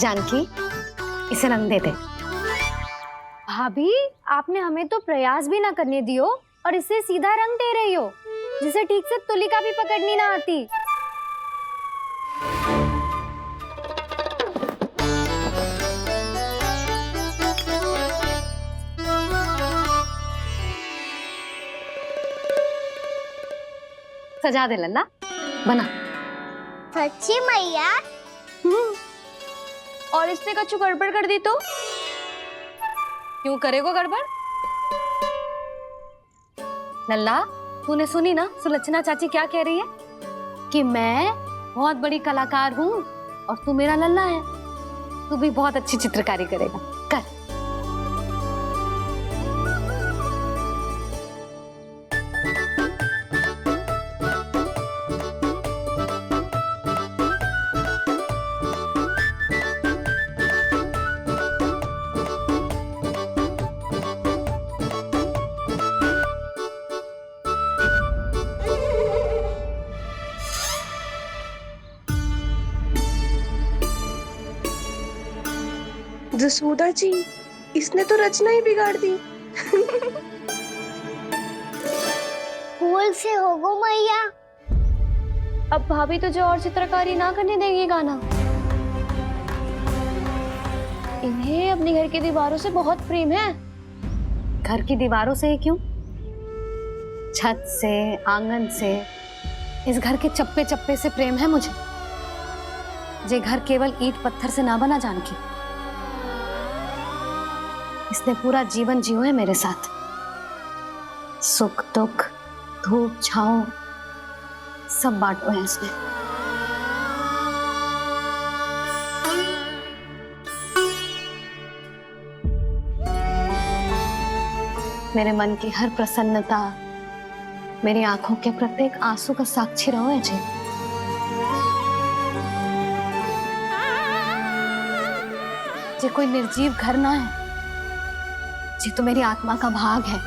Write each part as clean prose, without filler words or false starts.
जानकी, इसे रंग दे दे। भाभी, आपने हमें तो प्रयास भी ना करने दियो और इसे सीधा रंग दे रही हो, जिसे ठीक से तुलिका भी पकड़नी ना आती। सजा दे लल्ला, बना। सच्ची मैया? और इसने कछु गड़बड़ कर दी तो? क्यों करेगो गड़बड़? लल्ला, तूने सुनी ना सुलक्षणा चाची क्या कह रही है? कि मैं बहुत बड़ी कलाकार हूँ और तू मेरा लल्ला है, तू भी बहुत अच्छी चित्रकारी करेगा, कर। जसोदा जी, इसने तो रचना ही बिगाड़ दी। फूल से होगो मैया। अब भाभी तुझे और चित्रकारी ना करने देंगी गाना। इन्हें अपने घर की दीवारों से बहुत प्रेम है। घर की दीवारों से क्यों? छत से, आंगन से, इस घर के चप्पे चप्पे से प्रेम है मुझे। ये घर केवल ईंट पत्थर से ना बना जानकी, इसने पूरा जीवन जियो है मेरे साथ। सुख दुख, धूप छांव सब बांटो है इसने। मेरे मन की हर प्रसन्नता, मेरी आंखों के प्रत्येक आंसू का साक्षी रहो है जी। ये कोई निर्जीव घर ना है, ये तो मेरी आत्मा का भाग है।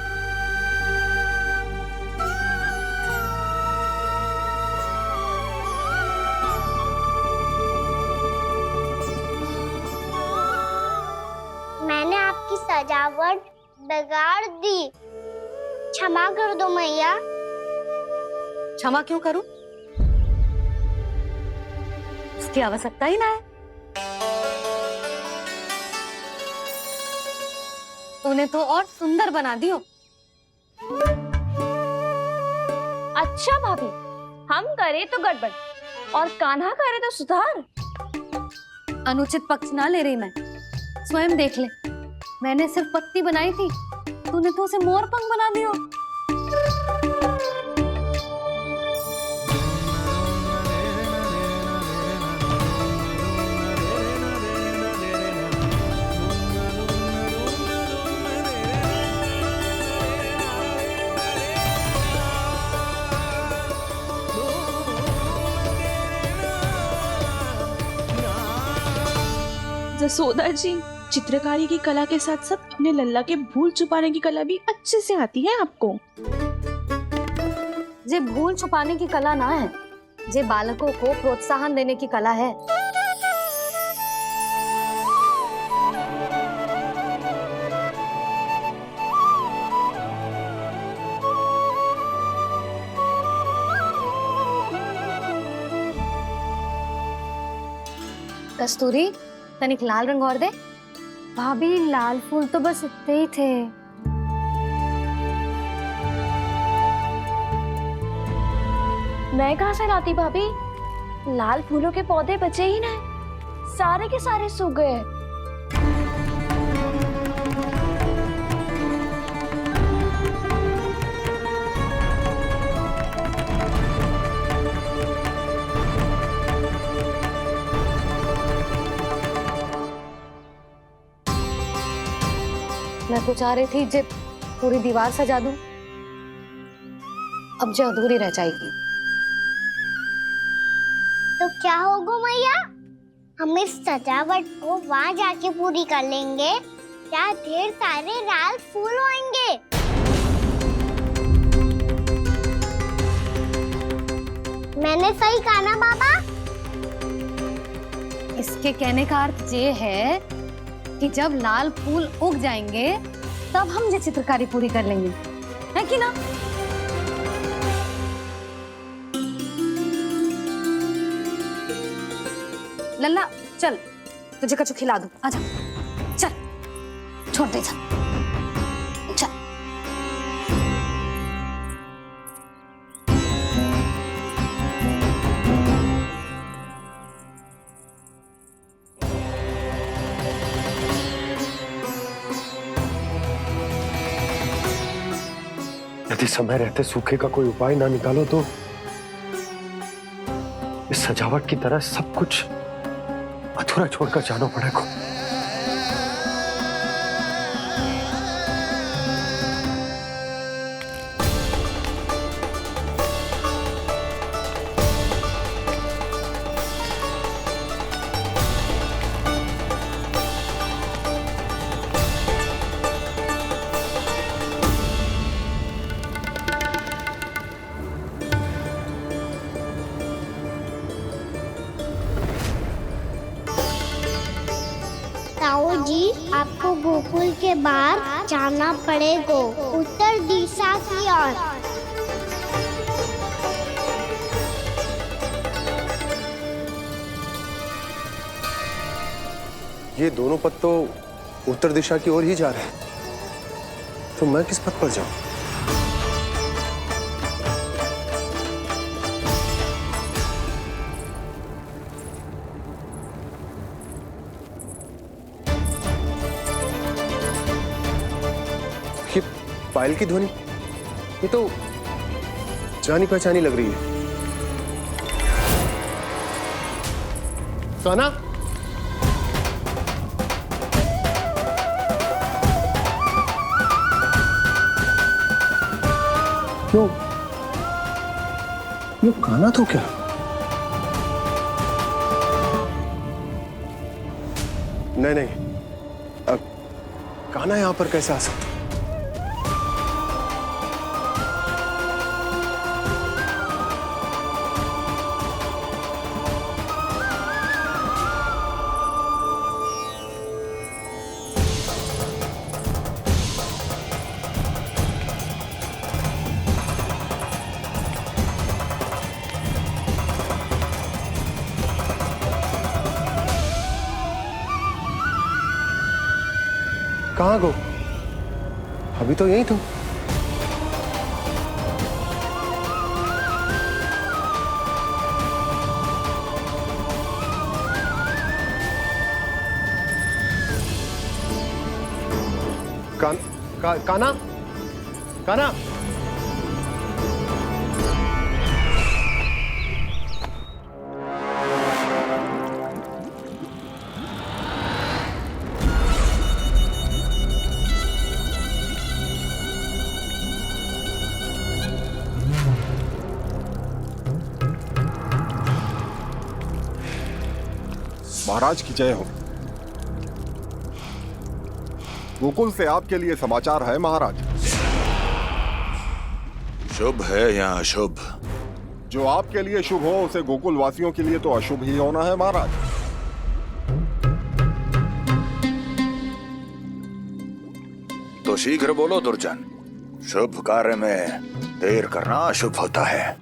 मैंने आपकी सजावट बिगाड़ दी, क्षमा कर दो मैया। क्षमा क्यों करूं? उसकी आवश्यकता ही ना है। तूने तो और सुंदर बना दियो। अच्छा भाभी, हम करे तो गड़बड़ और कान्हा करे तो सुधार। अनुचित पक्ष ना ले रही मैं, स्वयं देख ले। मैंने सिर्फ पत्ती बनाई थी, तूने तो उसे मोर पंख बना दियो। जसोदा जी, चित्रकारी की कला के साथ साथ अपने लल्ला के भूल छुपाने की कला भी अच्छे से आती है आपको। ये भूल छुपाने की कला ना है, ये बालकों को प्रोत्साहन देने की कला है। कस्तूरी, तनिक लाल रंग और दे। भाभी, लाल फूल तो बस इतने ही थे। मैं कहाँ से लाती भाभी? लाल फूलों के पौधे बचे ही नहीं, सारे के सारे सूख गए। मैं तो चाह रही थी जे पूरी दीवार सजा दूं, अब जो अधूरी रह जाएगी। तो क्या होगा मैया? हम इस सजावट को वहाँ जाके पूरी कर लेंगे, क्या ढेर सारे लाल फूल होंगे। मैंने सही कहा ना बाबा? इसके कहने का अर्थ ये है कि जब लाल फूल उग जाएंगे तब हम ये चित्रकारी पूरी कर लेंगे, है कि ना? लल्ला चल, तुझे कछु खिला दूं, आजा, चल, छोड़ दे, चल, चल। यदि समय रहते सूखे का कोई उपाय ना निकालो तो इस सजावट की तरह सब कुछ अधूरा छोड़कर जाना पड़ेगा। ताऊ जी, आपको गोकुल के बाहर जाना पड़ेगा, उत्तर दिशा की ओर। ये दोनों पथ तो उत्तर दिशा की ओर ही जा रहे हैं, तो मैं किस पथ पर जाऊं? ये पायल की ध्वनि, ये तो जानी पहचानी लग रही है। कान्हा, क्यों? ये कान्हा तो क्या? नहीं, कान्हा यहां पर कैसे आ सकता? कहाँ गो? अभी तो यही तुम। कान्हा, कान्हा, महाराज की जय हो। गोकुल से आपके लिए समाचार है महाराज। शुभ है या अशुभ? जो आपके लिए शुभ हो उसे गोकुल वासियों के लिए तो अशुभ ही होना है महाराज। तो शीघ्र बोलो दुर्जन, शुभ कार्य में देर करना अशुभ होता है।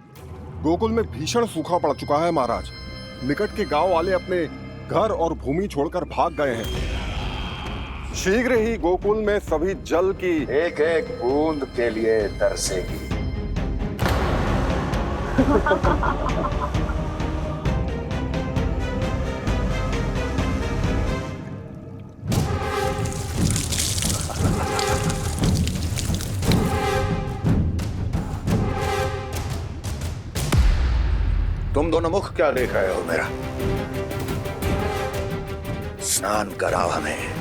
गोकुल में भीषण सूखा पड़ चुका है महाराज। निकट के गांव वाले अपने घर और भूमि छोड़कर भाग गए हैं। शीघ्र ही गोकुल में सभी जल की एक एक बूंद के लिए तरसेगी। तुम दोनों मुख क्या देख रहे हो मेरा? स्नान कराओ हमें।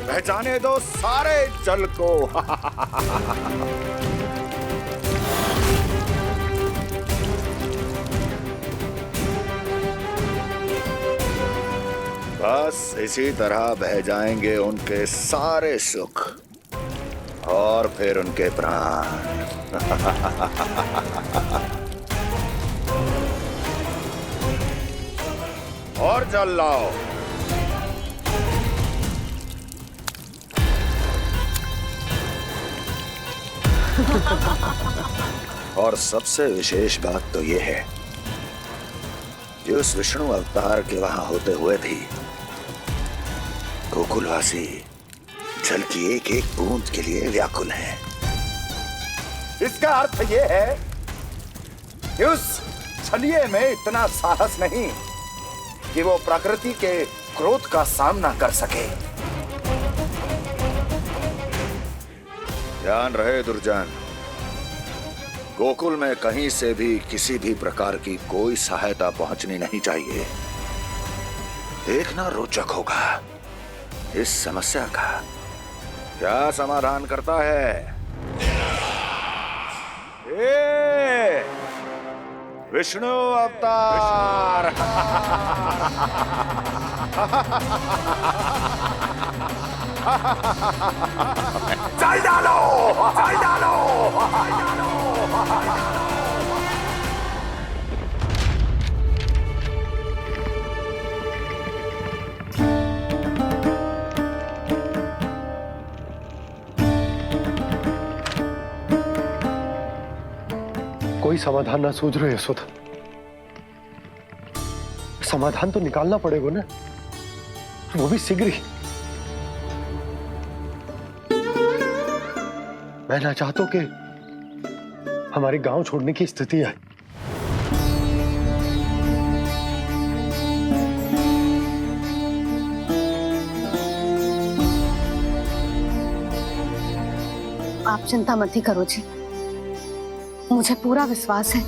पहचाने दो सारे जल को। बस इसी तरह बह जाएंगे उनके सारे सुख और फिर उनके प्राण। और जल लाओ। और सबसे विशेष बात तो यह है कि उस विष्णु अवतार के वहां होते हुए भी गोकुलवासी जल की एक एक बूंद के लिए व्याकुल हैं। इसका अर्थ यह है कि उस छलिए में इतना साहस नहीं कि वो प्रकृति के क्रोध का सामना कर सके। ध्यान रहे दुर्जन, गोकुल में कहीं से भी किसी भी प्रकार की कोई सहायता पहुंचनी नहीं चाहिए। देखना रोचक होगा इस समस्या का क्या समाधान करता है। ए, विष्णु अवतार। जल डालो, जल डालो, जल डालो। कोई समाधान ना सूझ रहे यशोदा। समाधान तो निकालना पड़ेगा ना, वो भी शीघ्र ही। मैं ना चाहता कि हमारे गांव छोड़ने की स्थिति आए। आप चिंता मत ही करो जी, मुझे पूरा विश्वास है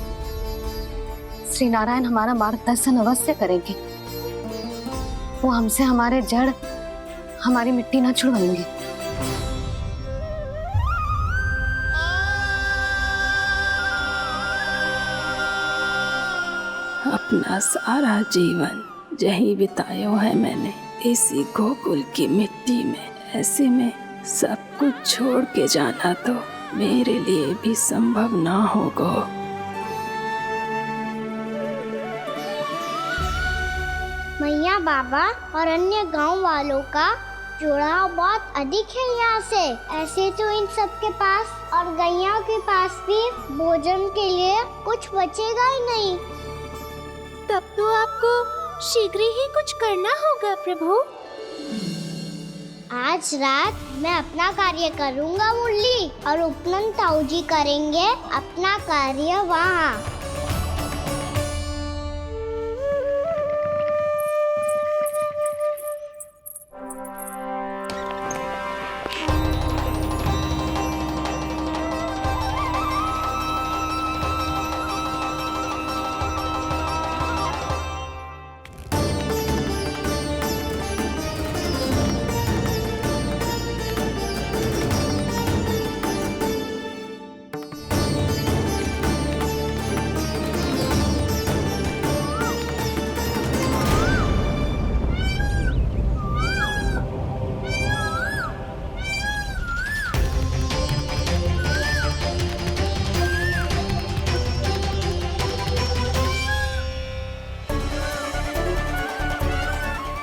श्री नारायण हमारा मार्गदर्शन अवश्य करेंगे। वो हमसे हमारे जड़, हमारी मिट्टी ना छुड़वाएंगे। अपना सारा जीवन यही बितायो है मैंने, इसी गोकुल की मिट्टी में। ऐसे में सब कुछ छोड़ के जाना तो मेरे लिए भी संभव ना होगा। मैया बाबा और अन्य गांव वालों का जुड़ाव बहुत अधिक है यहाँ से। ऐसे तो इन सब के पास और गैया के पास भी भोजन के लिए कुछ बचेगा ही नहीं। तब तो आपको शीघ्र ही कुछ करना होगा प्रभु। आज रात मैं अपना कार्य करूँगा मुरली, और उपनंद ताऊ जी करेंगे अपना कार्य वहाँ।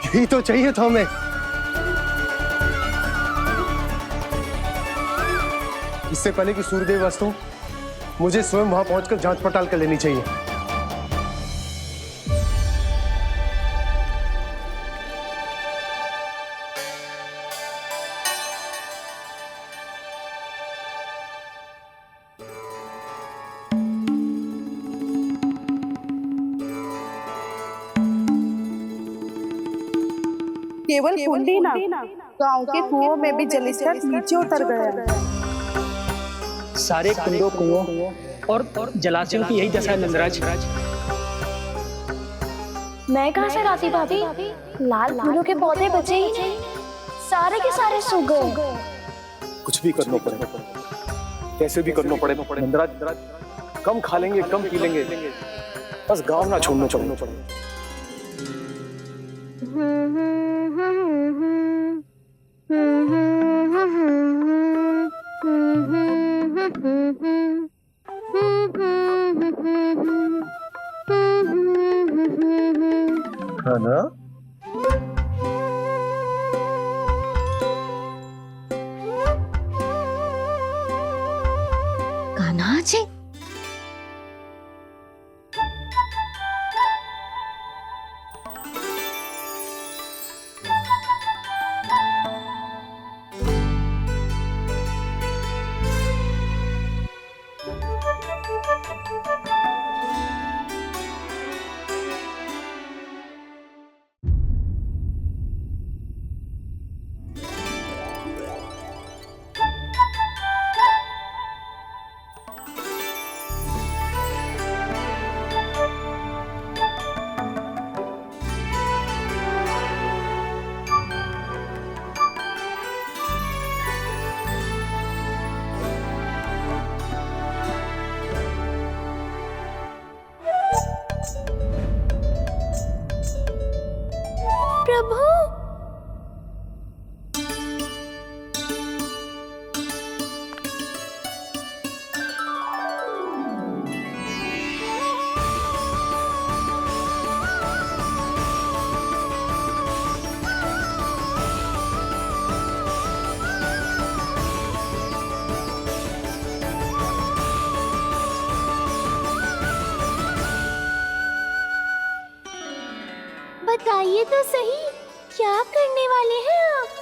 यही तो चाहिए था हमें। इससे पहले कि सूर्यदेव अस्त हो, मुझे स्वयं वहां पहुंचकर जांच पड़ताल कर लेनी चाहिए। केवल कुंडी ना, गांव के कुओं में भी जलस्तर नीचे उतर गया। सारे कुंडों, कुओं और जलाशयों की यही दशा है नंदराज। मैं कहाँ से लाती भाभी? लाल फूलों के पौधे बचे ही नहीं, सारे के सारे सूख गए। कुछ भी करना पड़ेगा, कैसे भी करना पड़ेगा नंदराज। कम खा लेंगे, कम पी लेंगे, बस गांव ना छोड़ना चाहिए। है ना? प्रभु। बताइए तो सही, क्या करने वाले हैं आप?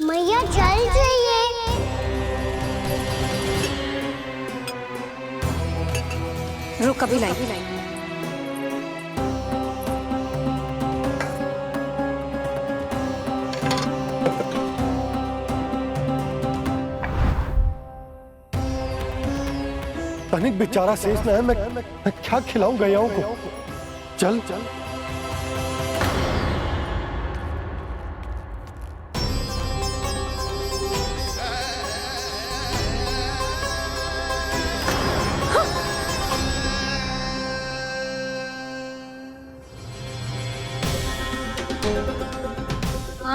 मैया जल जाइए। रुक, अभी लाई। तनिक बेचारा शेष न है, मैं क्या खिलाऊं गयाओं को। चल चल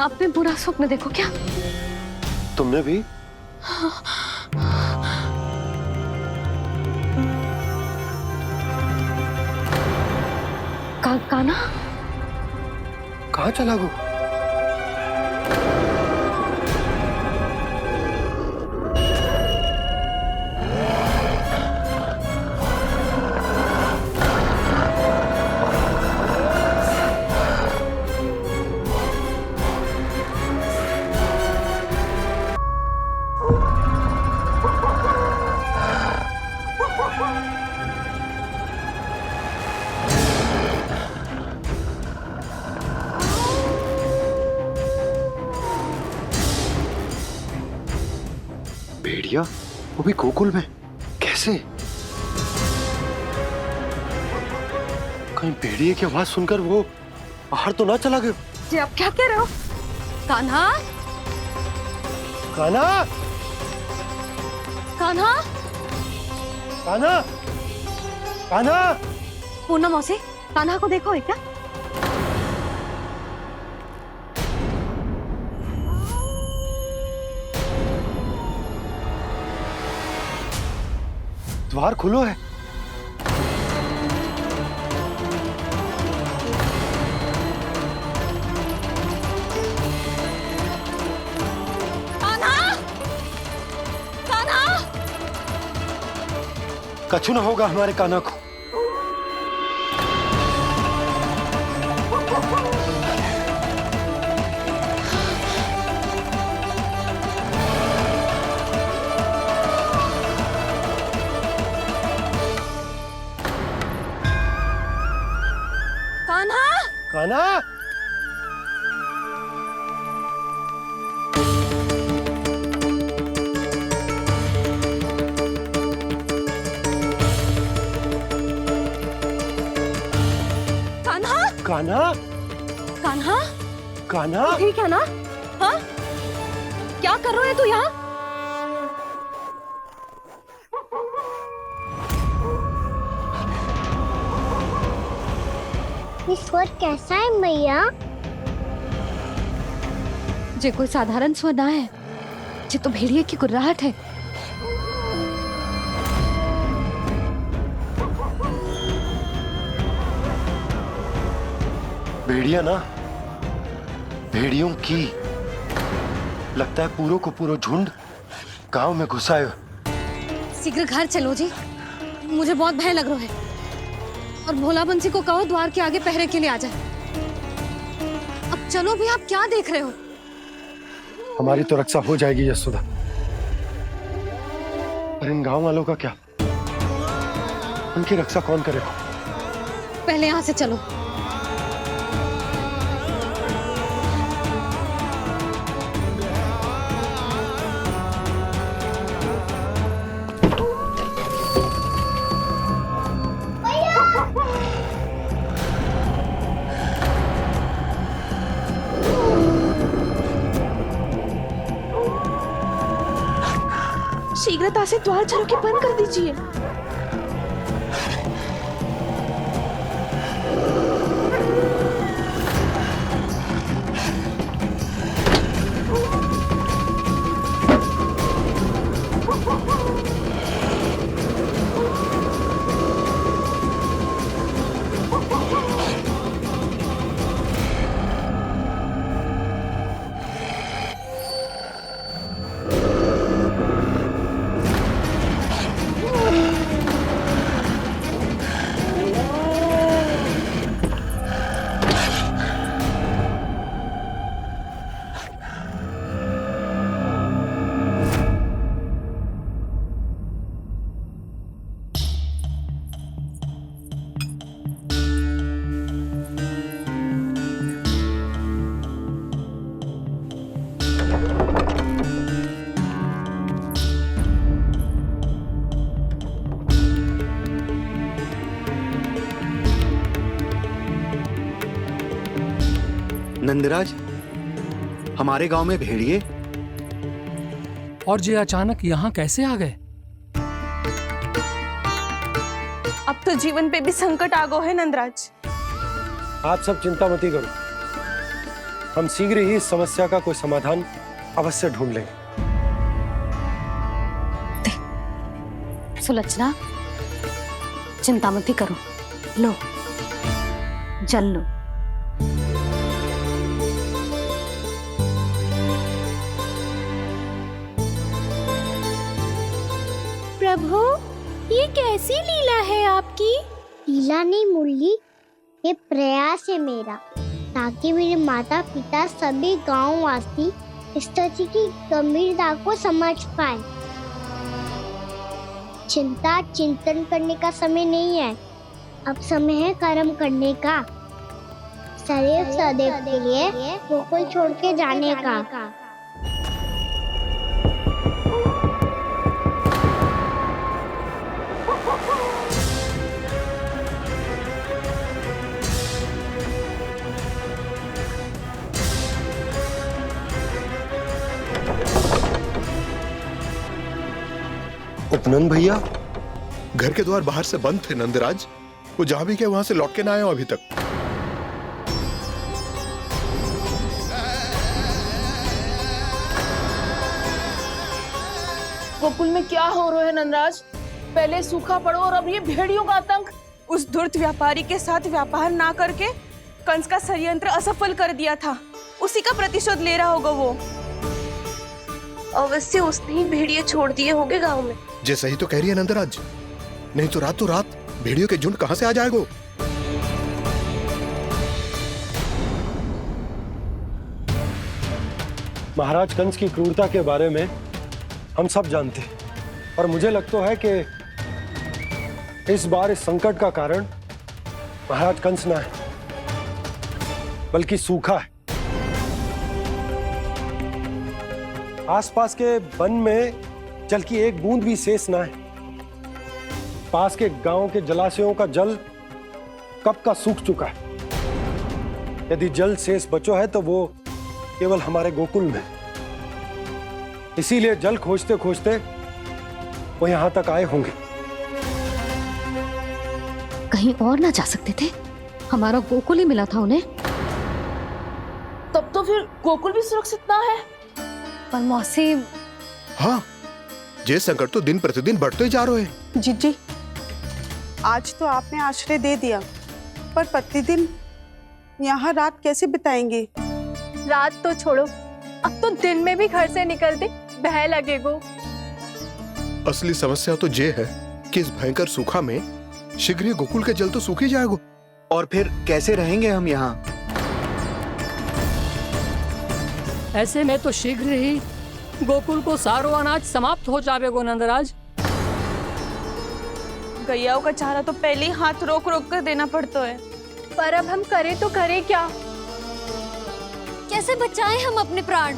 आपने बुरा स्वप्न देखो क्या? तुमने भी? काना कहाँ चला गो? भेड़िया, वो भी गोकुल में, कैसे? कहीं भेड़िए की आवाज सुनकर वो बाहर तो ना चला गया? जी आप क्या कह रहे हो? कान्हा, कान्हा, कान्हा, कान्हा, कान्हा। पूनम मौसी, कान्हा को देखो है क्या? द्वार खुलो है। कछु ना होगा हमारे कान्हा को। कान्हा, कान्हा, कान्हा, कान्हा, कान्हा। ठीक है ना? हाँ? क्या कर रहे हो तू यहाँ? ये स्वर कैसा है मैया? जे कोई साधारण स्वर ना है, जे तो भेड़िए की गुर्राहट है। भेड़िया ना, भेड़ियों की। लगता है पूरो को पूरो झुंड गांव में घुसा है। शीघ्र घर चलो जी, मुझे बहुत भय लग रहा है। और भोला बंसी को कहो द्वार के आगे पहरे के लिए आ जाए। अब चलो भी, आप क्या देख रहे हो? हमारी तो रक्षा हो जाएगी यशोदा, पर इन गांव वालों का क्या? उनकी रक्षा कौन करेगा? पहले यहाँ से चलो। शीघ्रता से द्वार चारों के बंद कर दीजिए। नंदराज, हमारे गांव में भेड़िए और ये अचानक यहाँ कैसे आ गए? अब तो जीवन पे भी संकट आ गो है नंदराज। आप सब चिंता मत करो, हम शीघ्र ही इस समस्या का कोई समाधान अवश्य ढूंढ लेंगे। सुलक्षणा, चिंता मत करो, लो जल लो। प्रभु, ये कैसी लीला है आपकी? लीला नहीं मुरली, ये प्रयास है मेरा, ताकि मेरे माता पिता सभी गांव वासी स्थिति की गंभीरता को समझ पाए। चिंता चिंतन करने का समय नहीं है, अब समय है कर्म करने का, सदैव सदैव के लिए गोकुल छोड़ के जाने का। उपनंद भैया? घर के द्वार बाहर से बंद थे नंदराज। वो जहां भी गए वहां से लौट के ना आए हो अभी तक। गोकुल में क्या हो रहा है नंदराज? पहले सूखा पड़ो और अब ये भेड़ियों का आतंक। उस धूर्त व्यापारी के साथ व्यापार ना करके कंस का षड्यंत्र असफल कर दिया था, उसी का प्रतिशोध ले रहा होगा वो। अवश्य उसने ही भेड़िए छोड़ दिए होंगे गांव में। जैसा ही तो कह रही है नंदराज, नहीं तो रात भेड़ियों के झुंड कहां से आ जाएगा? महाराज कंस की क्रूरता के बारे में हम सब जानते हैं, और मुझे लगता है कि इस बार इस संकट का कारण महाराज कंस ना है, बल्कि सूखा है। आसपास के वन में जल की एक बूंद भी शेष ना है। पास के गांव के जलाशयों का जल कब का सूख चुका है। यदि जल शेष बचो है तो वो केवल हमारे गोकुल में। इसीलिए जल खोजते खोजते वो यहां तक आए होंगे। कहीं और ना जा सकते थे? हमारा गोकुल ही मिला था उन्हें। तब तो फिर गोकुल भी सुरक्षित ना है। पर मौसी, हाँ, ये संकट तो दिन प्रतिदिन बढ़ते जा रहे हैं। जीजी, आज तो आपने आश्रय दे दिया, पर प्रतिदिन यहाँ रात कैसे बिताएंगे? रात तो छोड़ो, अब तो दिन में भी घर से निकलते भय लगेगो। असली समस्या तो ये है कि इस भयंकर सूखा में शीघ्र ही गोकुल के जल तो सूख ही जाएगा। और फिर कैसे रहेंगे हम यहाँ? ऐसे में तो शीघ्र ही गोकुल को सारो अनाज समाप्त हो जाएगा नंदराज। गैयाओं का चारा तो पहले ही हाथ रोक रोक कर देना पड़ता है। पर अब हम करें तो करें क्या? कैसे बचाएं हम अपने प्राण?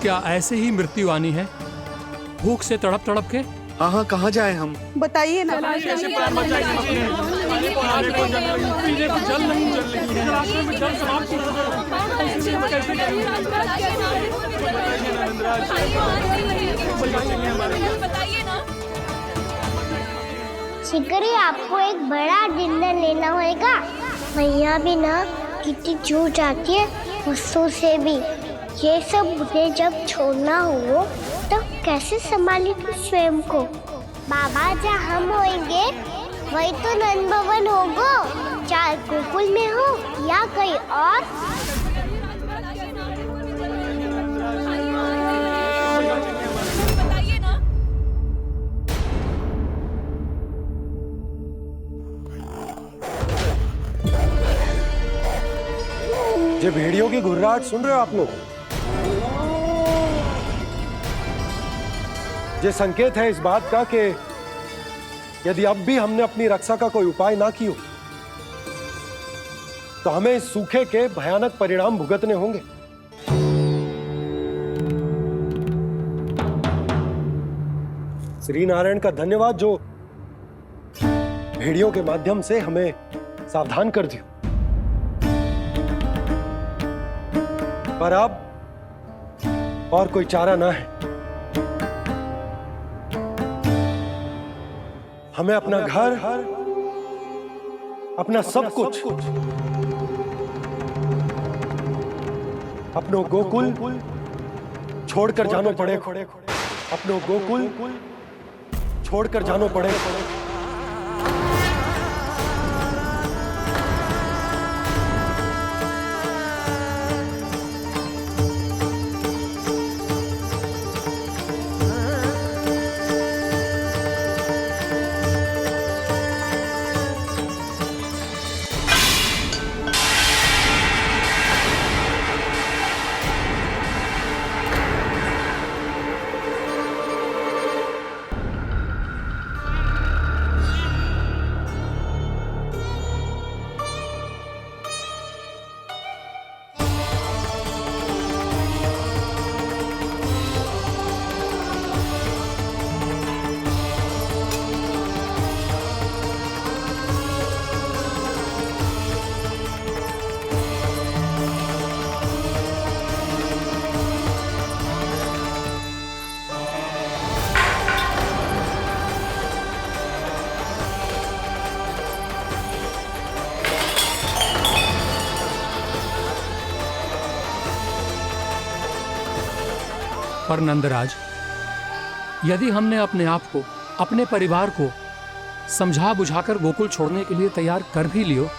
क्या ऐसे ही मृत्यु आनी है, भूख से तड़प तड़प के? हाँ, कहाँ जाए हम? बताइए ना। शीघ्र ही आपको एक बड़ा डिनर लेना होगा। मैया भी ना कितनी जूझ जाती है गुस्सों से भी। ये सब उन्हें जब छोड़ना हो तो कैसे संभाली तू स्वयं को? बाबा जहाँ हम होंगे वही तो नंद भवन होगा, चाहे गोकुल में हो या कहीं और। ये भेड़ियों की घुर्राहट सुन रहे हो आप लोग? ये संकेत है इस बात का कि यदि अब भी हमने अपनी रक्षा का कोई उपाय ना किया तो हमें इस सूखे के भयानक परिणाम भुगतने होंगे। श्री नारायण का धन्यवाद जो भेड़ियों के माध्यम से हमें सावधान कर दिया। पर अब और कोई चारा ना है। हमें अपना घर, अपना सब कुछ, अपनो गोकुल छोड़कर जानो पड़े। अपनो गोकुल छोड़कर जानो पड़े। पर नंदराज, यदि हमने अपने आप को, अपने परिवार को समझा बुझाकर गोकुल छोड़ने के लिए तैयार कर भी लियो,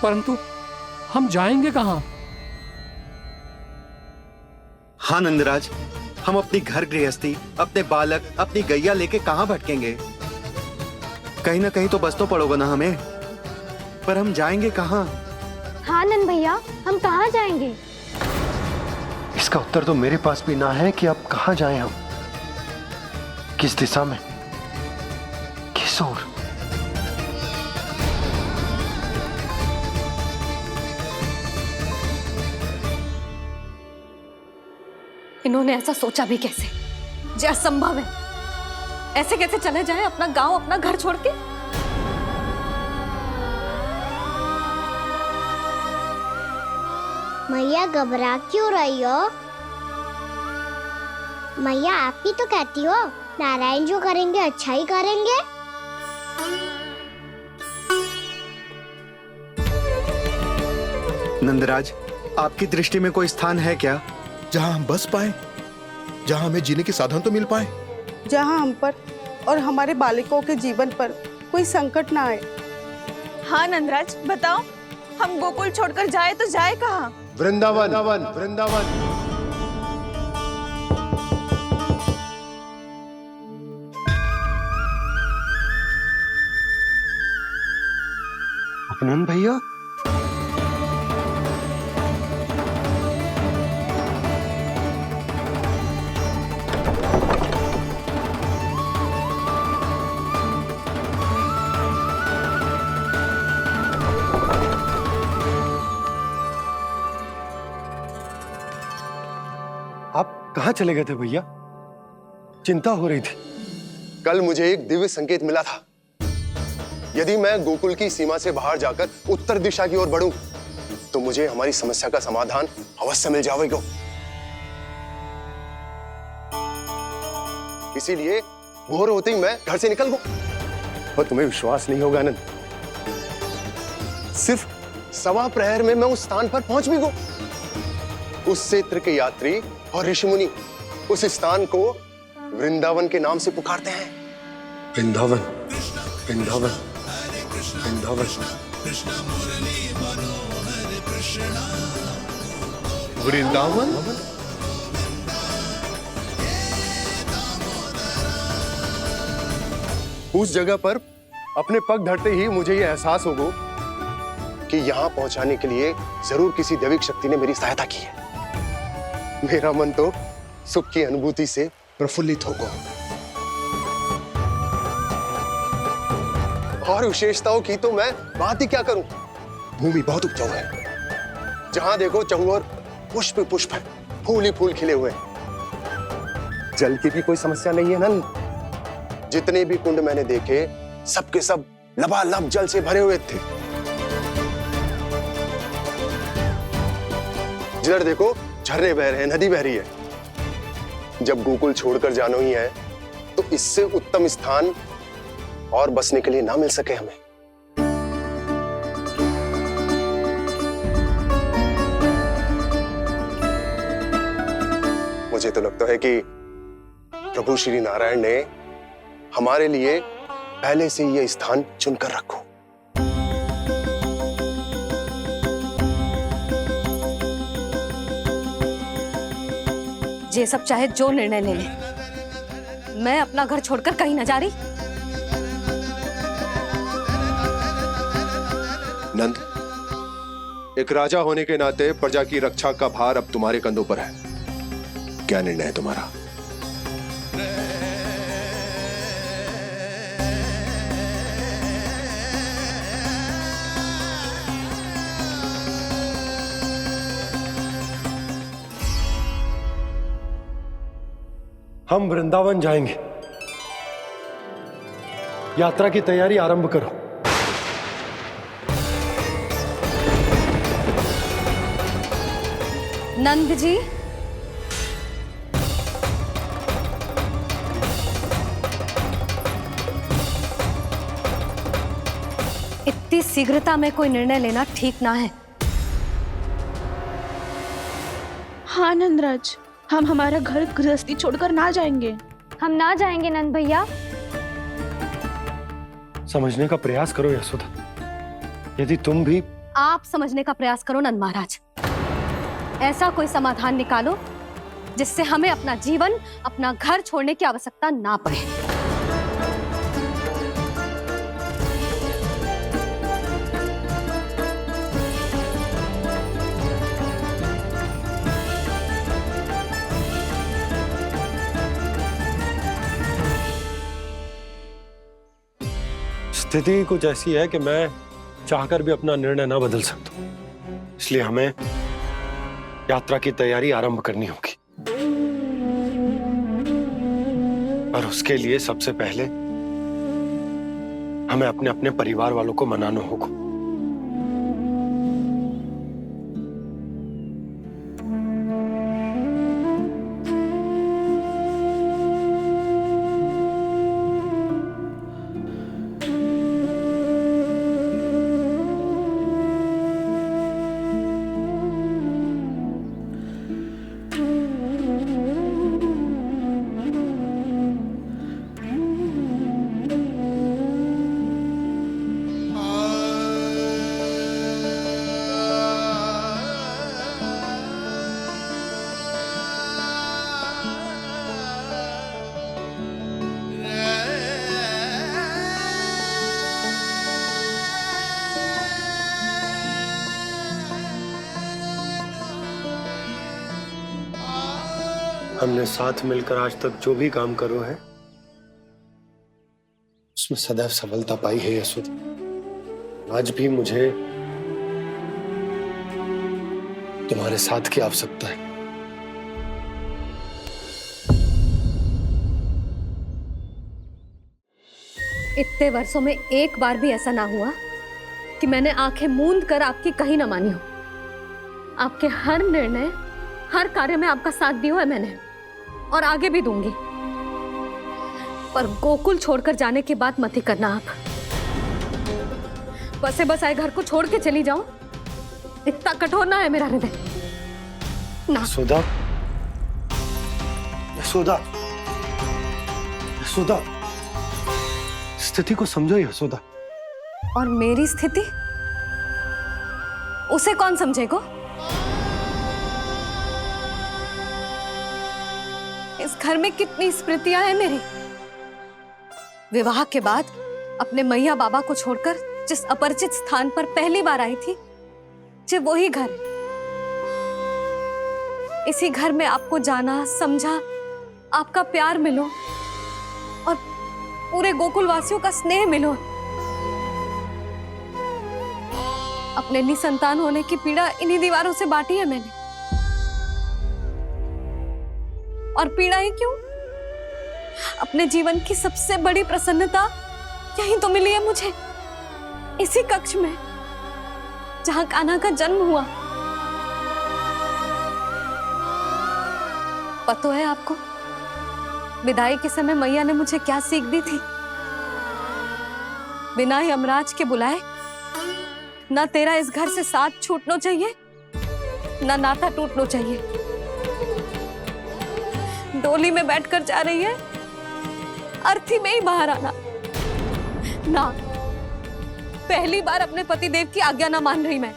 परंतु हम जाएंगे कहां? हाँ नंदराज, हम अपनी घर गृहस्थी, अपने बालक, अपनी गैया लेके कहाँ भटकेंगे? कहीं ना कहीं तो बस तो पड़ोगे ना हमें, पर हम जाएंगे कहाँ? हाँ नंद भैया, हम कहाँ जाएंगे? इसका उत्तर तो मेरे पास भी ना है कि अब कहाँ जाएं हम, किस दिशा में, किस ओर। इन्होंने ऐसा सोचा भी कैसे? जो असंभव है। ऐसे कैसे चले जाएं अपना गांव, अपना घर छोड़ के? मैया घबरा क्यों रही हो? मैया आप ही तो कहती हो नारायण जो करेंगे अच्छा ही करेंगे। नंदराज, आपकी दृष्टि में कोई स्थान है क्या जहां हम बस पाए, जहां हमें जीने के साधन तो मिल पाए, जहाँ हम पर और हमारे बालकों के जीवन पर कोई संकट ना आए। हाँ नंदराज, बताओ, हम गोकुल छोड़कर जाए तो जाए कहाँ? वृंदावन, वृंदावन। अपनन भैया, आप कहाँ चले गए थे भैया? चिंता हो रही थी। कल मुझे एक दिव्य संकेत मिला था। यदि मैं गोकुल की सीमा से बाहर जाकर उत्तर दिशा की ओर बढ़ूं, तो मुझे हमारी समस्या का समाधान अवश्य मिल जाएगा। इसीलिए भोर होते ही मैं घर से निकल गया। और तुम्हें विश्वास नहीं होगा आनंद, सिर्फ 1.25 प्रहर में मैं उस स्थान पर पहुंच भी गया। उस क्षेत्र के यात्री और ऋषिमुनि उस स्थान को वृंदावन के नाम से पुकारते हैं। वृंदावन, वृंदावन, वृंदावन। वृंदावन। उस जगह पर अपने पग धरते ही मुझे यह एहसास होगा कि यहां पहुंचाने के लिए जरूर किसी दैविक शक्ति ने मेरी सहायता की है। मेरा मन तो सुख की अनुभूति से प्रफुल्लित होगा। और विशेषताओं की तो मैं बात ही क्या करूं। भूमि बहुत उपजाऊ है, जहां देखो चहुओर पुष्प पुष्प है, फूल ही फूल खिले हुए हैं। जल की भी कोई समस्या नहीं है नंद। जितने भी कुंड मैंने देखे, सबके सब लबालब जल से भरे हुए थे। जिधर देखो झरने बह रहे हैं, नदी बह रही है। जब गोकुल छोड़कर जाना ही है, तो इससे उत्तम स्थान और बसने के लिए ना मिल सके हमें। मुझे तो लगता है कि प्रभु श्री नारायण ने हमारे लिए पहले से यह स्थान चुनकर रखो। ये सब चाहे जो निर्णय ले ले, मैं अपना घर छोड़कर कहीं न जा रही। नंद, एक राजा होने के नाते प्रजा की रक्षा का भार अब तुम्हारे कंधों पर है। क्या निर्णय है तुम्हारा? हम वृंदावन जाएंगे। यात्रा की तैयारी आरंभ करो। नंद जी, इतनी शीघ्रता में कोई निर्णय लेना ठीक ना है। हाँ नंदराज, हम हमारा घर गृहस्थी छोड़कर ना जाएंगे। हम ना जाएंगे नंद भैया। समझने का प्रयास करो यशोदा। यदि तुम भी आप समझने का प्रयास करो नंद महाराज। ऐसा कोई समाधान निकालो जिससे हमें अपना जीवन, अपना घर छोड़ने की आवश्यकता ना पड़े। स्थिति कुछ ऐसी है कि मैं चाहकर भी अपना निर्णय ना बदल सकता, इसलिए हमें यात्रा की तैयारी आरंभ करनी होगी। और उसके लिए सबसे पहले हमें अपने अपने परिवार वालों को मनाना होगा। हमने साथ मिलकर आज तक जो भी काम करो है उसमें सदैव सफलता पाई है यशोदा। आज भी मुझे तुम्हारे साथ की आवश्यकता है। इतने वर्षों में एक बार भी ऐसा ना हुआ कि मैंने आंखें मूंद कर आपकी कहीं ना मानी हो। आपके हर निर्णय, हर कार्य में आपका साथ दिया है मैंने, और आगे भी दूंगी। पर गोकुल छोड़कर जाने की बात मत ही करना आप। बसे बसाए घर को छोड़ के चली जाऊं, इतना कठोर ना है मेरा हृदय ना। यशोदा, यशोदा, यशोदा, स्थिति को समझो यशोदा। और मेरी स्थिति उसे कौन समझेगा? इस घर में कितनी स्मृतियां हैं मेरी। विवाह के बाद अपने मैया बाबा को छोड़कर जिस अपरिचित स्थान पर पहली बार आई थी, जो वही घर। इसी घर में आपको जाना, समझा, आपका प्यार मिलो और पूरे गोकुल वासियों का स्नेह मिलो। अपने निसंतान होने की पीड़ा इन्हीं दीवारों से बांटी है मैंने। और पीड़ा ही क्यों? अपने जीवन की सबसे बड़ी प्रसन्नता यहीं तो मिली है मुझे, इसी कक्ष में जहां कान्हा का जन्म हुआ। पता है आपको विदाई के समय मैया ने मुझे क्या सीख दी थी? बिना यमराज के बुलाए ना तेरा इस घर से साथ छूटना चाहिए, ना नाता टूटना चाहिए। डोली में बैठकर जा रही है, अर्थी में ही बाहर आना ना। पहली बार अपने पति देव की आज्ञा ना मान रही मैं,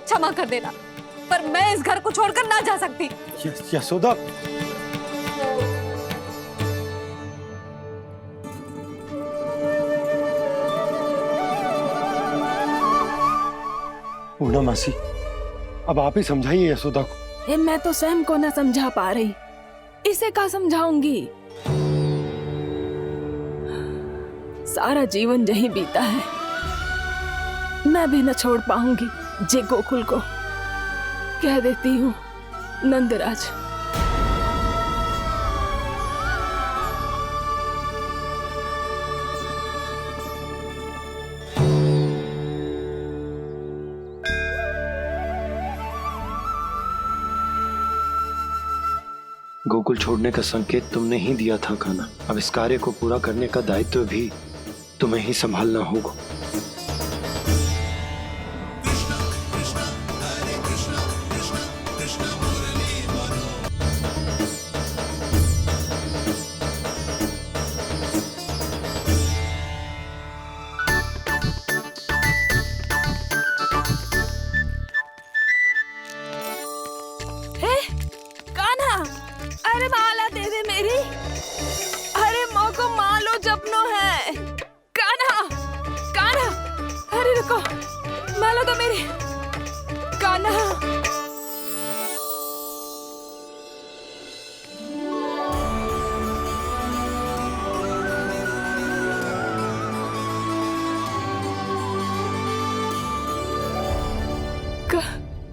क्षमा कर देना, पर मैं इस घर को छोड़कर ना जा सकती। यशोदा, पूर्णा मासी, अब आप ही समझाइए यशोदा को। ये मैं तो स्वयं को न समझा पा रही, इसे क्या समझाऊंगी? सारा जीवन यहीं बीता है, मैं भी न छोड़ पाऊंगी जे गोकुल को। कह देती हूँ नंदराज। गोकुल छोड़ने का संकेत तुमने ही दिया था कान्हा। अब इस कार्य को पूरा करने का दायित्व भी तुम्हें ही संभालना होगा। अरे माला दे दे मेरी। अरे माँ को मालो जपनो है। कान्हा, कान्हा, अरे रुको, माला दो मेरी। कान्हा।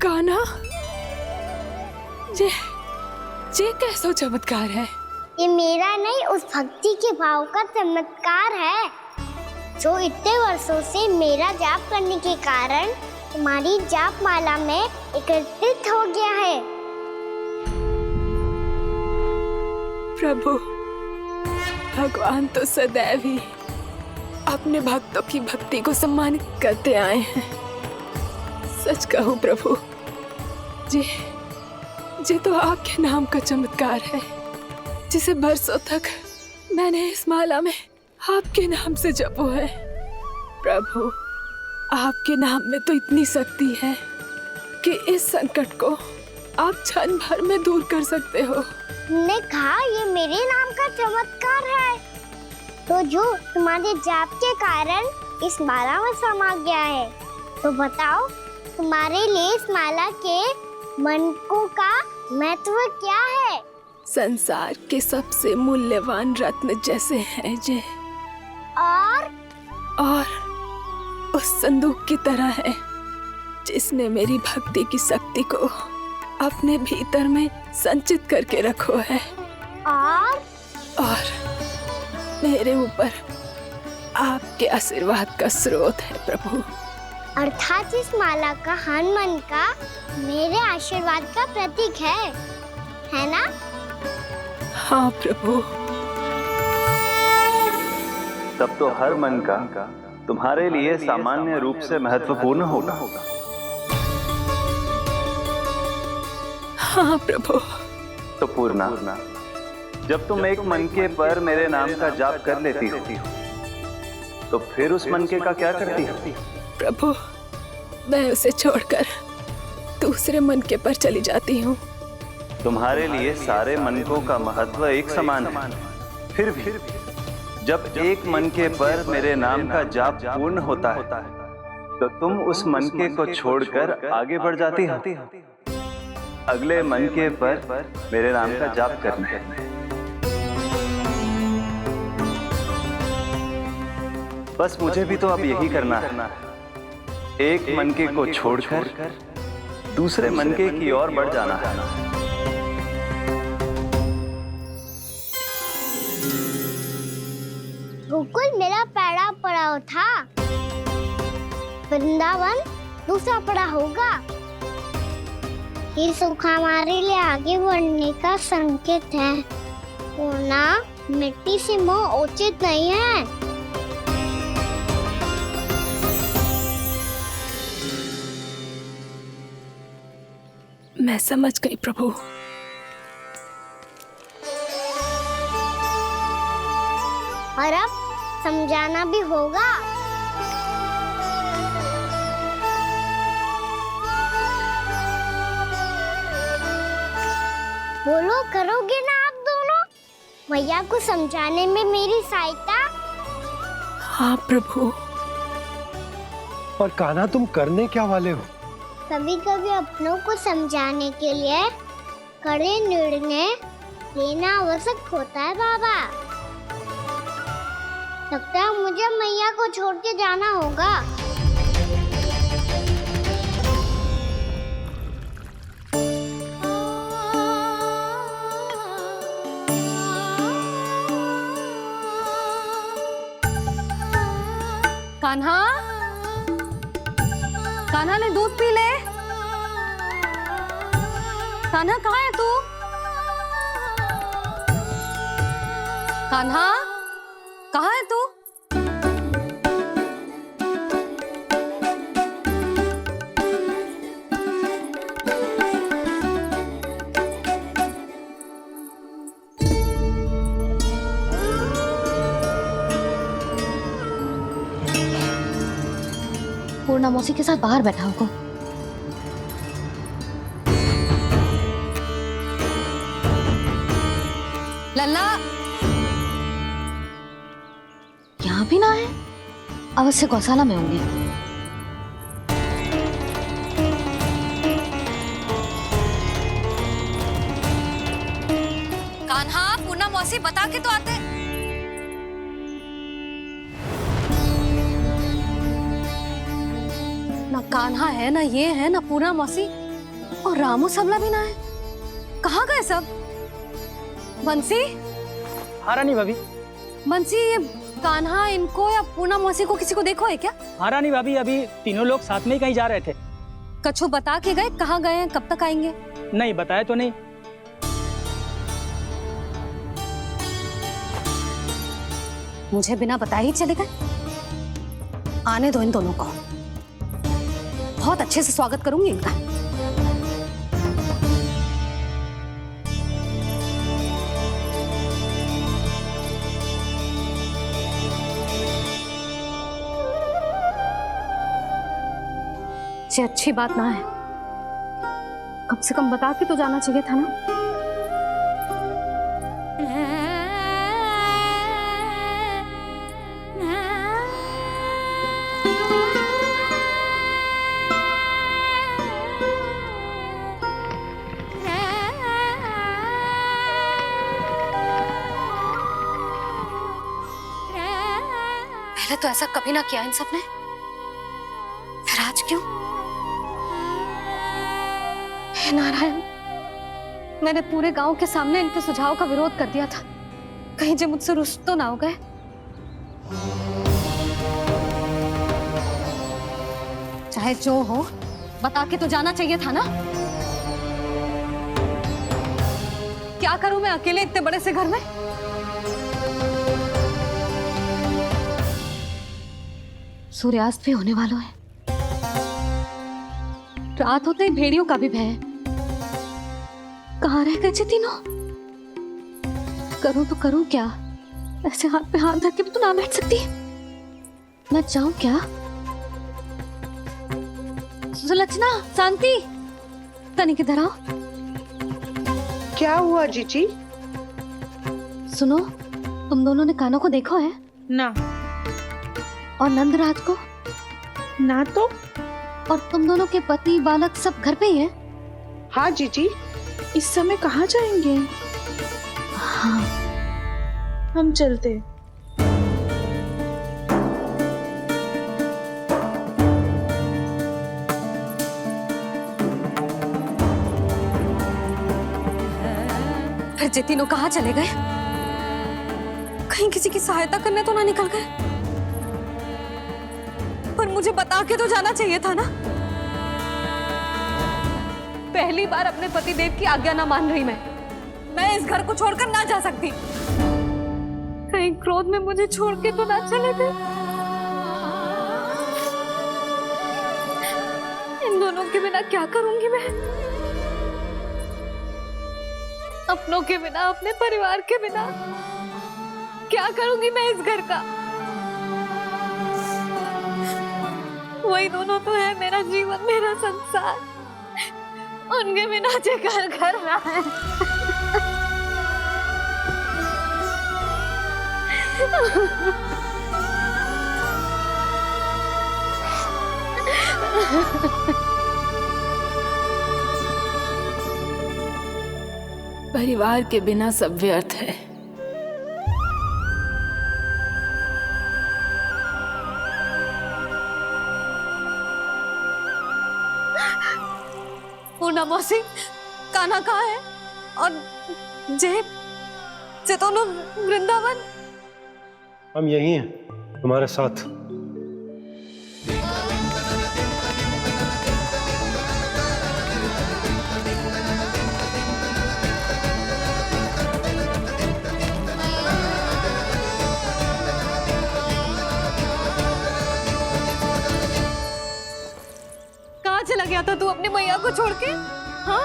कान्हा, ये कैसा चमत्कार है? ये मेरा नहीं, उस भक्ति के भाव का चमत्कार है जो इतने वर्षों से मेरा जाप करने के कारण तुम्हारी जाप माला में एकत्रित हो गया है। प्रभु, भगवान तो सदैव ही अपने भक्तों की भक्ति को सम्मानित करते आए हैं। सच कहूं प्रभु, ये तो आपके नाम का चमत्कार है, जिसे बरसों तक मैंने इस माला में आपके नाम से जपो है। प्रभु, आपके नाम में तो इतनी शक्ति है कि इस संकट को आप क्षण भर में दूर कर सकते हो। तुमने कहा ये मेरे नाम का चमत्कार है, तो जो तुम्हारे जाप के कारण इस माला में समा गया है, तो बताओ तुम्हारे लिए इस माला के मनकों का महत्व क्या है? संसार के सबसे मूल्यवान रत्न जैसे हैं जे, और उस संदूक की तरह है जिसने मेरी भक्ति की शक्ति को अपने भीतर में संचित करके रखो है, और मेरे ऊपर आपके आशीर्वाद का स्रोत है प्रभु। अर्थात इस माला का हनुमान का मेरे आशीर्वाद का प्रतीक है ना? हाँ प्रभु। तब तो हर मन का तुम्हारे लिए सामान्य रूप से महत्वपूर्ण होगा। हाँ प्रभु। तो पूर्णा, जब तुम एक मनके पर मेरे नाम का जाप कर लेती हो, तो फिर उस मनके का क्या करती हो? प्रभु, मैं उसे छोड़कर दूसरे मनके पर चली जाती हूँ। तुम्हारे लिए सारे मनकों का महत्व एक समान है। फिर भी जब एक मनके पर मेरे नाम का जाप पूर्ण होता है, तो तुम उस मनके को छोड़कर आगे बढ़ जाती हो अगले मनके पर मेरे नाम का जाप करने। बस मुझे भी तो अब यही करना है, एक मनके को छोड़कर दूसरे मनके की ओर बढ़ जाना है। गोकुल मेरा पहला पड़ाव था, वृंदावन दूसरा पड़ा होगा। ये सुख हमारे लिए आगे बढ़ने का संकेत है, पूर्णा मिट्टी से मोह उचित नहीं है। मैं समझ गई प्रभु। और अब समझाना भी होगा। बोलो, करोगे ना आप दोनों? भैया को समझाने में मेरी सहायता? हाँ प्रभु। पर कान्हा, तुम करने क्या वाले हो? कभी कभी अपनों को समझाने के लिए कड़े निर्णय लेना आवश्यक होता है बाबा। लगता है मुझे मैया को छोड़ के जाना होगा। कान्हा, कान्हा ने दूध पी ले। कान्हा कहाँ है तू? कान्हा, कहाँ है तू? पूर्णा मौसी के साथ बाहर बैठा होगा। चलना। यहाँ भी ना है, अवश्य गौशाला में होंगे। कान्हा, पूनम मौसी बता के तो आते। ना कान्हा है, ना ये है, ना पूनम मौसी, और रामू सबला भी ना है। कहाँ गए सब? बंसी? हाँ रानी भाभी। बंसी, ये कान्हा इनको या पूनम मौसी को किसी को देखो है क्या? हाँ रानी भाभी, अभी तीनों लोग साथ में ही कहीं जा रहे थे। कछु बता के गए कहाँ गए हैं, कब तक आएंगे? नहीं बताया तो नहीं। मुझे बिना बताए ही चले गए। आने दो इन दोनों को, बहुत अच्छे से स्वागत करूंगी इनका। ये अच्छी बात ना है, कम से कम बता के तो जाना चाहिए था ना। पहले तो ऐसा कभी ना किया इन सब ने, फिर आज क्यों? हे नारायण, मैंने पूरे गांव के सामने इनके सुझाव का विरोध कर दिया था, कहीं जो मुझसे रुष्ट तो ना हो गए। चाहे जो हो, बता के तो जाना चाहिए था ना। क्या करूं मैं अकेले इतने बड़े से घर में? सूर्यास्त भी होने वाला है, रात होते ही भेड़ियों का भी भय है। कहाँ रह गए थे तीनों? करूं तो करूं क्या? ऐसे हाथ पे हाथ धर के भी तो ना बैठ सकती। मैं जाऊं क्या? सुलक्षणा, शांति, तनिक इधर आओ। क्या हुआ जीजी? सुनो, तुम दोनों ने कानों को देखा है? ना। और नंदराज को? ना तो। और तुम दोनों के पति बालक सब घर पे ही हैं? हाँ जीजी, इस समय कहाँ जाएंगे? हाँ। हम चलते। फिर जे तीनों कहाँ चले गए? कहीं किसी की सहायता करने तो ना निकल गए? पर मुझे बता के तो जाना चाहिए था ना। पहली बार अपने पतिदेव की आज्ञा ना मान रही मैं इस घर को छोड़कर ना जा सकती। कहीं क्रोध में मुझे छोड़ के तो ना चले गए। इन दोनों के बिना क्या करूंगी मैं? अपनों के बिना, अपने परिवार के बिना क्या करूंगी मैं इस घर का? वही दोनों तो है मेरा जीवन, मेरा संसार। उनके बिना जो घर घर रहा है। परिवार के बिना सब व्यर्थ है। पूनम मौसी, कान्हा कहाँ है? और जे दोनों वृंदावन? हम यही हैं, तुम्हारे साथ। कहाँ चला गया था तू अपनी मैया को छोड़ के? हाँ?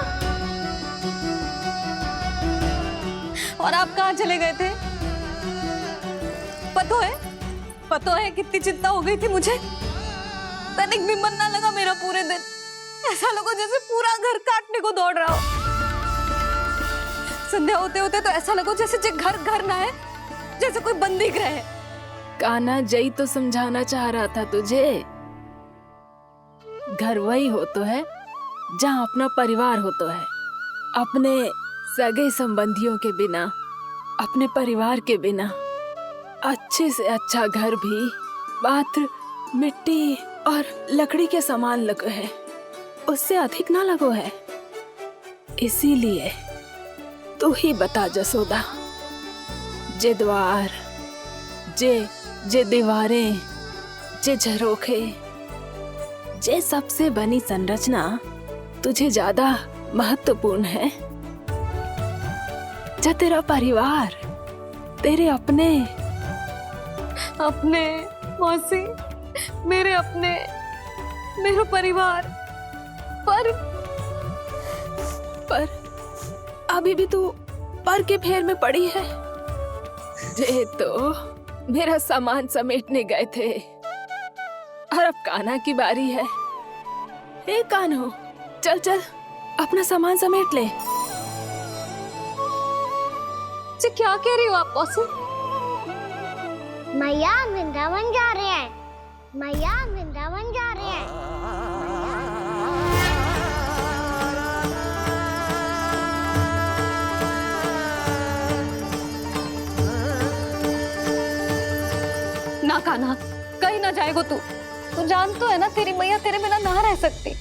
और आप कहाँ चले गए थे? पता है कितनी चिंता हो गई थी मुझे। तनिक भी मन ना लगा मेरा पूरे दिन। ऐसा लगा जैसे पूरा घर काटने को दौड़ रहा हो। संध्या होते होते तो ऐसा लगो जैसे जे घर घर ना है, जैसे कोई बंदी गृह है। कान्हा जई तो समझाना चाह रहा था तुझे। घर वही हो तो है जहाँ अपना परिवार हो तो है। अपने सगे संबंधियों के बिना, अपने परिवार के बिना अच्छे से अच्छा घर भी पात्र मिट्टी और लकड़ी के समान लगो है, उससे अधिक ना लगो है। इसीलिए तू ही बता जसोदा, जे द्वार, जे दीवारें, जे झरोखे, जे सबसे बनी संरचना तुझे ज्यादा महत्वपूर्ण है? जा तेरा परिवार, तेरे अपने मौसी, मेरे अपने, मेरा परिवार, पर अभी भी तू पर के फेर में पड़ी है। जे तो मेरा सामान समेटने गए थे और अब कान्हा की बारी है। हे कान्हो, चल चल अपना सामान समेट ले। क्या कह रही हो आप मौसी? मैया वृंदावन जा रहे हैं, मैया वृंदावन जा रहे हैं। ना कान्हा, कहीं ना जाएगो तू जान तो है ना तेरी मैया तेरे बिना ना रह सकती।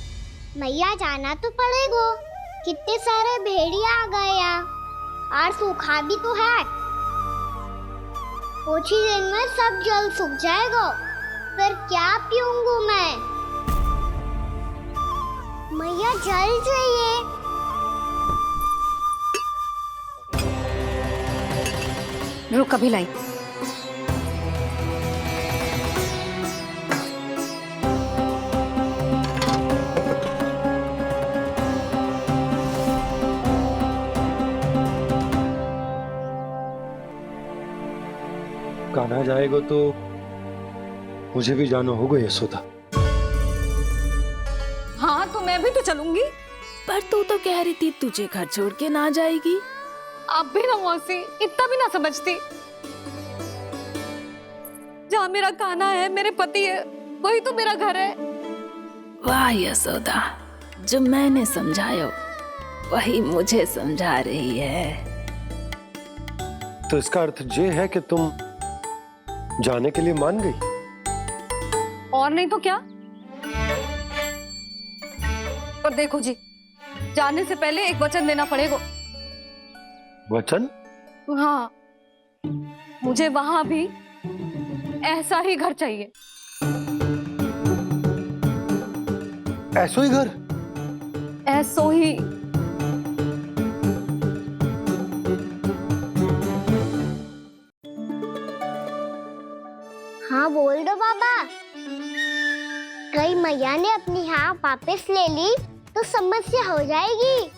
मैया जाना तो पड़ेगा, कितने सारे भेड़िया आ गए यहाँ और सूखा भी तो है। कुछ ही दिन में सब जल सूख जाएगा, फिर क्या पीऊंगी मैं? मैया जल चाहिए। रुक, अभी लाई। कान्हा जाएगा तो मुझे भी जाना होगा यशोदा। हाँ तो मैं भी तो चलूंगी। पर तू तो कह रही थी तुझे घर छोड़ के ना जाएगी। आप भी ना मौसी, इतना भी ना समझती। जहाँ मेरा कान्हा है, मेरे पति है, वही तो मेरा घर है। वाह यशोदा, जो मैंने समझायो वही मुझे समझा रही है। तो इसका अर्थ ये है कि तुम जाने के लिए मान गई? और नहीं तो क्या। पर देखो जी, जाने से पहले एक वचन देना पड़ेगा। वचन? हाँ, मुझे वहां भी ऐसा ही घर चाहिए। ऐसो ही घर? ऐसो ही। हाँ बोल दो बाबा। कहीं मैया ने अपनी हाँ वापस ले ली तो समस्या हो जाएगी।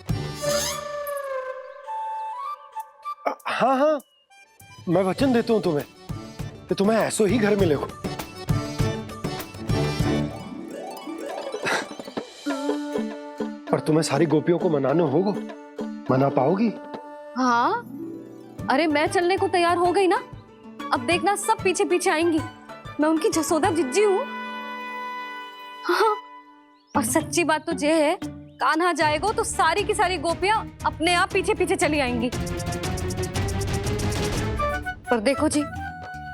हाँ हाँ, मैं वचन देता हूँ तुम्हें कि तुम्हें ऐसो ही घर मिलेगा। पर तुम्हें सारी गोपियों को मनाना होगा। मना पाओगी? हाँ, अरे मैं चलने को तैयार हो गई ना। अब देखना सब पीछे पीछे आएंगी। मैं उनकी जसोदा जिज्जी हूँ। हाँ, और सच्ची बात तो ये है, कान्हा जाएगा तो सारी की सारी गोपियां अपने आप पीछे पीछे चली आएंगी। पर देखो जी,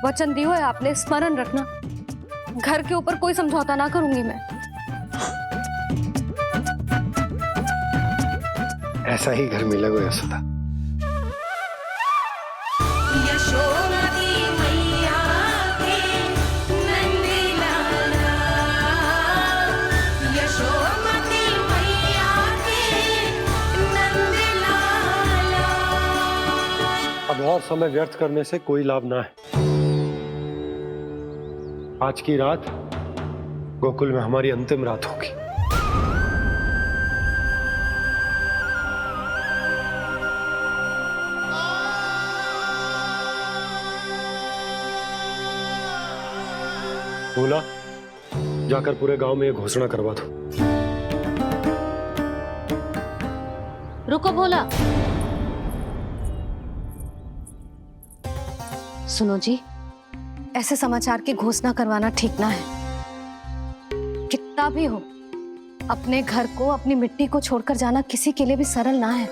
वचन दियो है आपने, स्मरण रखना। घर के ऊपर कोई समझौता ना करूंगी मैं। ऐसा ही घर मिलेगा यशोदा। अब और समय व्यर्थ करने से कोई लाभ ना है। आज की रात गोकुल में हमारी अंतिम रात होगी। बोला, जाकर पूरे गांव में ये घोषणा करवा दो। रुको भोला, सुनो जी, ऐसे समाचार की घोषणा करवाना ठीक ना है। कितना भी हो, अपने घर को, अपनी मिट्टी को छोड़कर जाना किसी के लिए भी सरल ना है।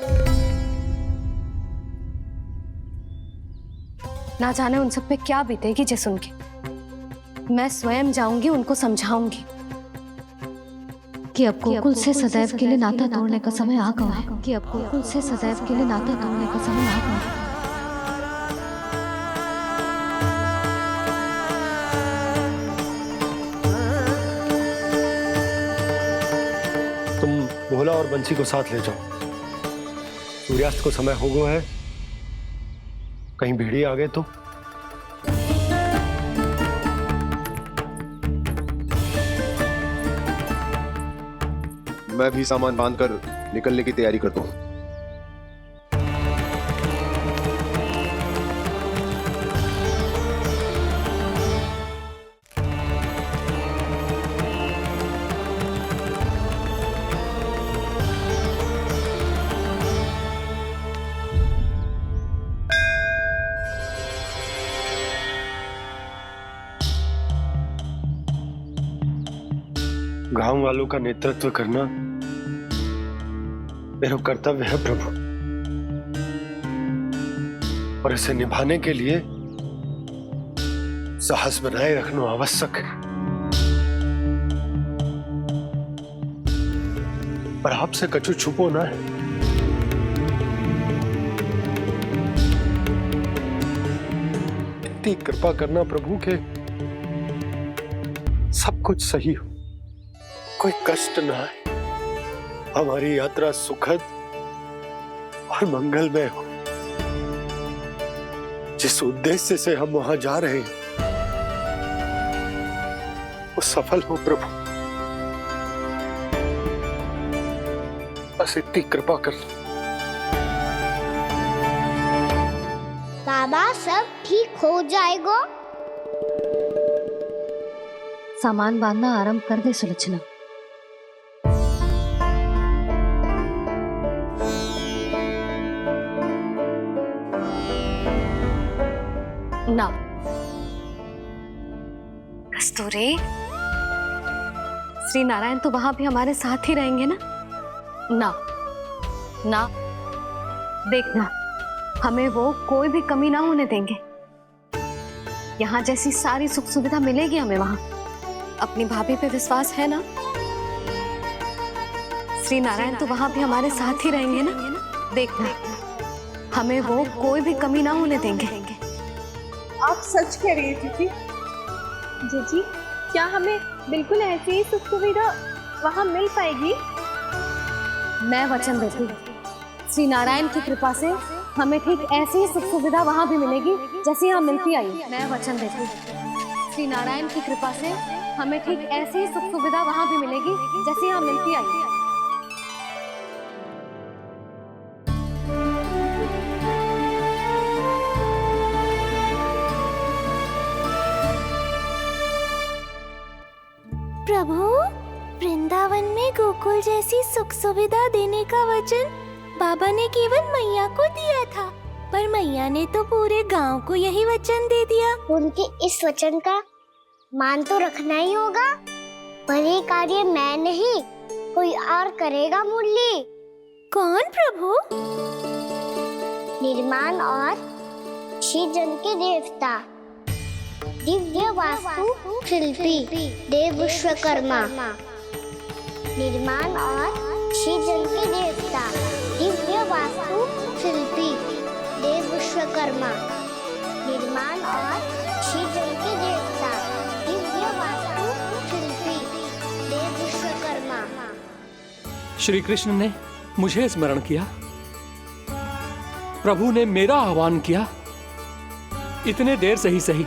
ना जाने उन सब पे क्या बीतेगी जे सुन के। मैं स्वयं जाऊंगी, उनको समझाऊंगी कि अब गोकुल से सदैव के लिए नाता तोड़ने का समय आ गया है, कि अब गोकुल से सदैव के लिए नाता तोड़ने का समय आ गया है। तुम भोला और बंसी को साथ ले जाओ। सूर्यास्त को समय हो गया है, कहीं भेड़ी आ गए तो। मैं भी सामान बांधकर निकलने की तैयारी करता हूँ। गांव वालों का नेतृत्व करना मेरा कर्तव्य है प्रभु, और इसे निभाने के लिए साहस बनाए रखना आवश्यक है। पर आपसे कछु छुपो ना है। इतनी कृपा करना प्रभु के सब कुछ सही हो, कोई कष्ट ना आए, हमारी यात्रा सुखद और मंगलमय हो। जिस उद्देश्य से हम वहां जा रहे हैं वो सफल हो प्रभु, बस इतनी कृपा कर। बाबा सब ठीक हो जाएगा। सामान बांधना आरंभ कर दे सुलोचना। ना कस्तूरी, श्री नारायण तो वहां भी हमारे साथ ही रहेंगे ना? ना ना, देखना, हमें वो कोई भी कमी ना होने देंगे। यहाँ जैसी सारी सुख सुविधा मिलेगी हमें वहां। अपनी भाभी पे विश्वास है ना? श्री नारायण तो वहां भी हमारे साथ ही रहेंगे ना? देखना, हमें वो कोई भी कमी ना होने देंगे। आप सच कह रही थी जी? जी, क्या हमें बिल्कुल ऐसी ही सुख सुविधा वहाँ मिल पाएगी? मैं वचन देती हूँ, श्री नारायण की कृपा से हमें ठीक ऐसी ही सुख सुविधा वहाँ भी मिलेगी जैसी यहाँ मिलती आई। मैं वचन देती हूँ, श्री नारायण की कृपा से हमें ठीक ऐसी ही सुख सुविधा वहाँ भी मिलेगी जैसी यहाँ मिलती आई। प्रभु, वृंदावन में गोकुल जैसी सुख सुविधा देने का वचन बाबा ने केवल मैया को दिया था, पर मैया ने तो पूरे गांव को यही वचन दे दिया। उनके इस वचन का मान तो रखना ही होगा, पर ये कार्य मैं नहीं, कोई और करेगा। मुरली कौन प्रभु? निर्माण और सृजन के देवता, दिव्य वास्तु शिल्पी देव विश्वकर्मा। निर्माण और सृजन के देवता, दिव्य वास्तु शिल्पी देव विश्वकर्मा। निर्माण और सृजन के देवता, दिव्य वास्तु शिल्पी देव विश्वकर्मा। श्री कृष्ण ने मुझे स्मरण किया, प्रभु ने मेरा आह्वान किया। इतने देर से ही सही,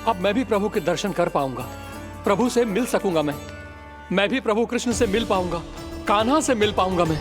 अब मैं भी प्रभु के दर्शन कर पाऊंगा, प्रभु से मिल सकूंगा। मैं भी प्रभु कृष्ण से मिल पाऊंगा, कान्हा से मिल पाऊंगा मैं।